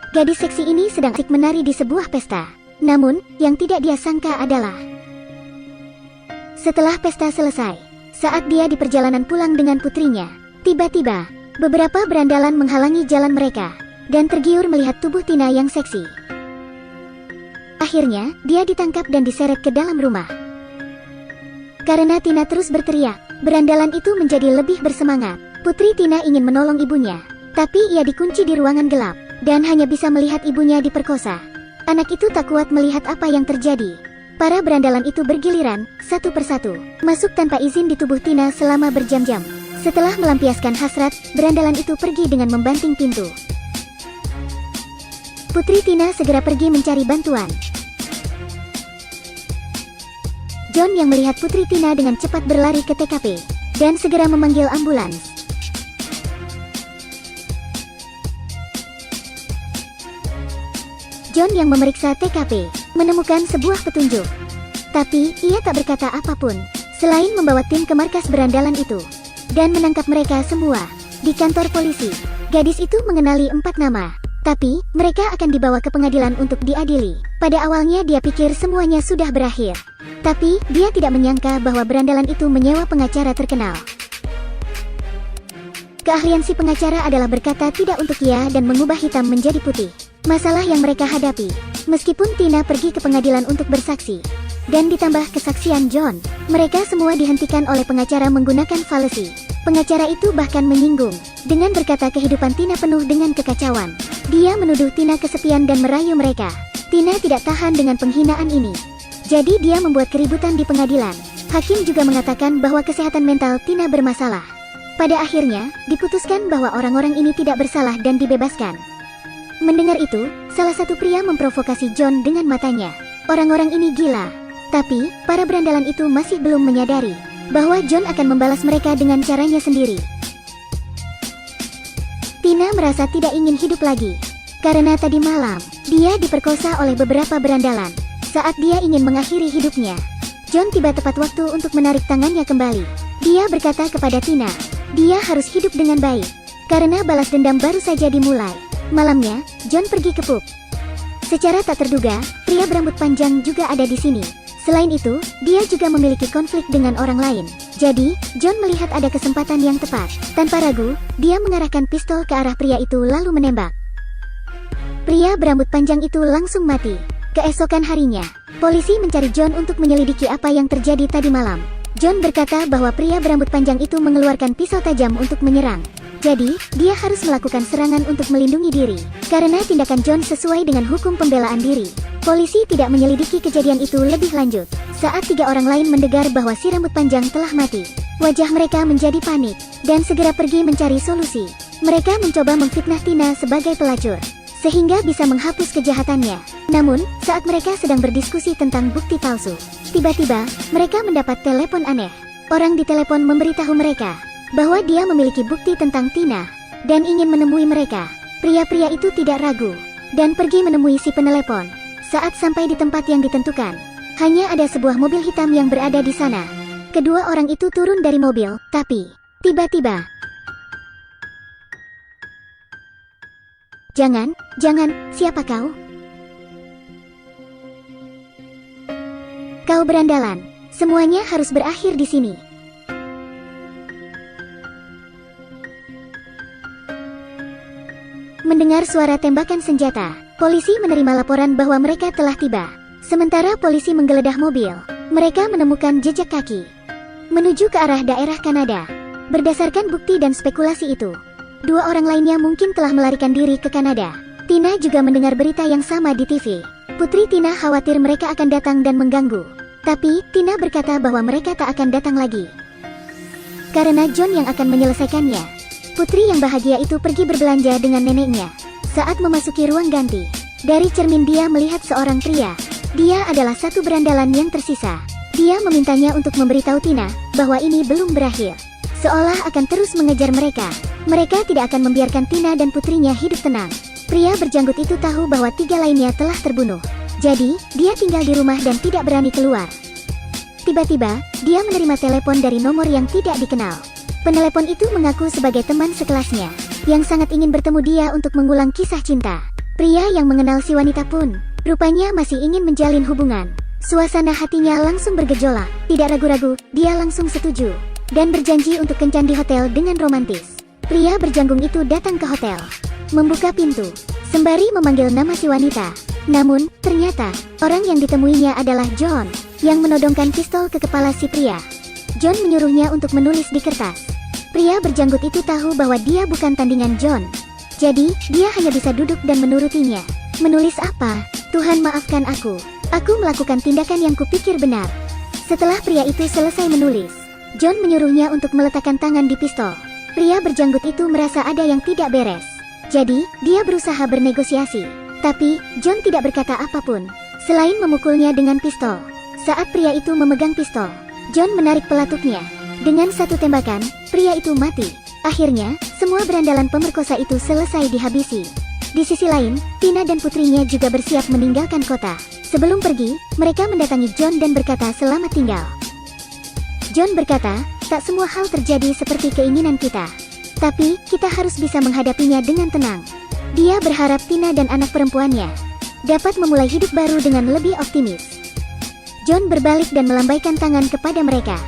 gadis seksi ini sedang asik menari di sebuah pesta. Namun, yang tidak dia sangka adalah setelah pesta selesai, saat dia di perjalanan pulang dengan putrinya, tiba-tiba, beberapa berandalan menghalangi jalan mereka, dan tergiur melihat tubuh Tina yang seksi. Akhirnya, dia ditangkap dan diseret ke dalam rumah. Karena Tina terus berteriak, berandalan itu menjadi lebih bersemangat. Putri Tina ingin menolong ibunya, tapi ia dikunci di ruangan gelap, dan hanya bisa melihat ibunya diperkosa. Anak itu tak kuat melihat apa yang terjadi. Para berandalan itu bergiliran, satu persatu, masuk tanpa izin di tubuh Tina selama berjam-jam. Setelah melampiaskan hasrat, berandalan itu pergi dengan membanting pintu. Putri Tina segera pergi mencari bantuan. John yang melihat Putri Tina dengan cepat berlari ke TKP, dan segera memanggil ambulans. John yang memeriksa TKP, menemukan sebuah petunjuk. Tapi, ia tak berkata apapun, selain membawa tim ke markas berandalan itu, dan menangkap mereka semua. Di kantor polisi, gadis itu mengenali 4 nama. Tapi, mereka akan dibawa ke pengadilan untuk diadili. Pada awalnya dia pikir semuanya sudah berakhir. Tapi, dia tidak menyangka bahwa berandalan itu menyewa pengacara terkenal. Keahlian si pengacara adalah berkata tidak untuk ia dan mengubah hitam menjadi putih. Masalah yang mereka hadapi, meskipun Tina pergi ke pengadilan untuk bersaksi, dan ditambah kesaksian John, mereka semua dihentikan oleh pengacara menggunakan falsi. Pengacara itu bahkan menyinggung, dengan berkata kehidupan Tina penuh dengan kekacauan. Dia menuduh Tina kesepian dan merayu mereka. Tina tidak tahan dengan penghinaan ini. Jadi dia membuat keributan di pengadilan. Hakim juga mengatakan bahwa kesehatan mental Tina bermasalah. Pada akhirnya, diputuskan bahwa orang-orang ini tidak bersalah dan dibebaskan. Mendengar itu, salah satu pria memprovokasi John dengan matanya. Orang-orang ini gila. Tapi, para berandalan itu masih belum menyadari bahwa John akan membalas mereka dengan caranya sendiri. Tina merasa tidak ingin hidup lagi. Karena tadi malam, dia diperkosa oleh beberapa berandalan. Saat dia ingin mengakhiri hidupnya, John tiba tepat waktu untuk menarik tangannya kembali. Dia berkata kepada Tina, dia harus hidup dengan baik, karena balas dendam baru saja dimulai. Malamnya, John pergi ke pub. Secara tak terduga, pria berambut panjang juga ada di sini. Selain itu, dia juga memiliki konflik dengan orang lain. Jadi, John melihat ada kesempatan yang tepat. Tanpa ragu, dia mengarahkan pistol ke arah pria itu lalu menembak. Pria berambut panjang itu langsung mati. Keesokan harinya, polisi mencari John untuk menyelidiki apa yang terjadi tadi malam. John berkata bahwa pria berambut panjang itu mengeluarkan pisau tajam untuk menyerang. Jadi, dia harus melakukan serangan untuk melindungi diri. Karena tindakan John sesuai dengan hukum pembelaan diri, polisi tidak menyelidiki kejadian itu lebih lanjut. Saat 3 orang lain mendengar bahwa si rambut panjang telah mati, wajah mereka menjadi panik, dan segera pergi mencari solusi. Mereka mencoba memfitnah Tina sebagai pelacur, sehingga bisa menghapus kejahatannya. Namun, saat mereka sedang berdiskusi tentang bukti palsu, tiba-tiba, mereka mendapat telepon aneh. Orang di telepon memberitahu mereka bahwa dia memiliki bukti tentang Tina, dan ingin menemui mereka. Pria-pria itu tidak ragu, dan pergi menemui si penelepon. Saat sampai di tempat yang ditentukan, hanya ada sebuah mobil hitam yang berada di sana. Kedua orang itu turun dari mobil, tapi tiba-tiba, Jangan, siapa kau? Kau berandalan. Semuanya harus berakhir di sini. Mendengar suara tembakan senjata, polisi menerima laporan bahwa mereka telah tiba. Sementara polisi menggeledah mobil, mereka menemukan jejak kaki menuju ke arah daerah Kanada. Berdasarkan bukti dan spekulasi itu, 2 orang lainnya mungkin telah melarikan diri ke Kanada. Tina juga mendengar berita yang sama di TV. Putri Tina khawatir mereka akan datang dan mengganggu. Tapi, Tina berkata bahwa mereka tak akan datang lagi, karena John yang akan menyelesaikannya. Putri yang bahagia itu pergi berbelanja dengan neneknya. Saat memasuki ruang ganti, dari cermin dia melihat seorang pria. Dia adalah satu berandalan yang tersisa. Dia memintanya untuk memberitahu Tina bahwa ini belum berakhir, seolah akan terus mengejar mereka. Mereka tidak akan membiarkan Tina dan putrinya hidup tenang. Pria berjanggut itu tahu bahwa 3 lainnya telah terbunuh. Jadi, dia tinggal di rumah dan tidak berani keluar. Tiba-tiba, dia menerima telepon dari nomor yang tidak dikenal. Penelepon itu mengaku sebagai teman sekelasnya, yang sangat ingin bertemu dia untuk mengulang kisah cinta. Pria yang mengenal si wanita pun, rupanya masih ingin menjalin hubungan. Suasana hatinya langsung bergejolak. Tidak ragu-ragu, dia langsung setuju dan berjanji untuk kencan di hotel dengan romantis. Pria berjanggung itu datang ke hotel, membuka pintu, sembari memanggil nama si wanita. Namun, ternyata, orang yang ditemuinya adalah John, yang menodongkan pistol ke kepala si pria. John menyuruhnya untuk menulis di kertas. Pria berjanggut itu tahu bahwa dia bukan tandingan John. Jadi, dia hanya bisa duduk dan menurutinya. Menulis apa? Tuhan maafkan aku. Aku melakukan tindakan yang kupikir benar. Setelah pria itu selesai menulis, John menyuruhnya untuk meletakkan tangan di pistol. Pria berjanggut itu merasa ada yang tidak beres. Jadi, dia berusaha bernegosiasi. Tapi, John tidak berkata apapun, selain memukulnya dengan pistol. Saat pria itu memegang pistol, John menarik pelatuknya. Dengan satu tembakan, pria itu mati. Akhirnya, semua berandalan pemerkosa itu selesai dihabisi. Di sisi lain, Tina dan putrinya juga bersiap meninggalkan kota. Sebelum pergi, mereka mendatangi John dan berkata selamat tinggal. John berkata, tak semua hal terjadi seperti keinginan kita. Tapi, kita harus bisa menghadapinya dengan tenang. Dia berharap Tina dan anak perempuannya dapat memulai hidup baru dengan lebih optimis. John berbalik dan melambaikan tangan kepada mereka.